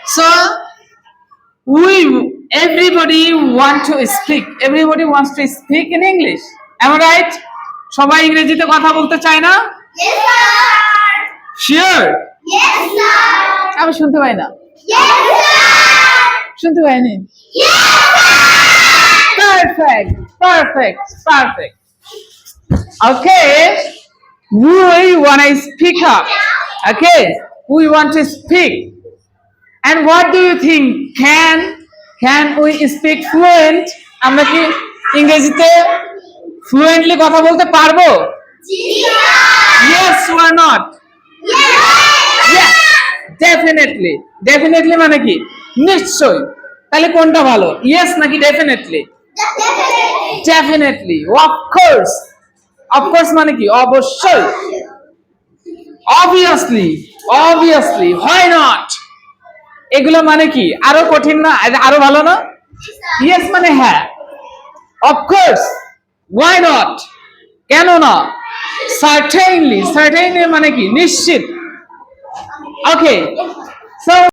So everybody wants to speak in English. Am I right? সবাই ইংরেজিতে কথা বলতে চায় না? Yes, sir. Sure? Yes, sir. আমি শুনতে পাই না। Yes, sir. শুনতে পাইনি? Yes, sir. Perfect. Okay. We want to speak up. Okay. We want to speak. And what do you think? Can we speak fluent? আমরা কি ইংরেজিতে fluently কথা বলতে পারবো? Yes or not? Yes. Definitely মানে কি? নিশ্চয়ই। তাহলে কোনটা ভালো? Yes নাকি definitely? Definitely. Of course মানে কি? অবশ্যই। Obviously. Why not? এগুলো মানে কি? আরো কঠিন না? আরো ভালো না? Yes মানে হ্যাঁ। Of course. Why not? কেন না? Certainly মানে কি? নিশ্চিত। Okay. So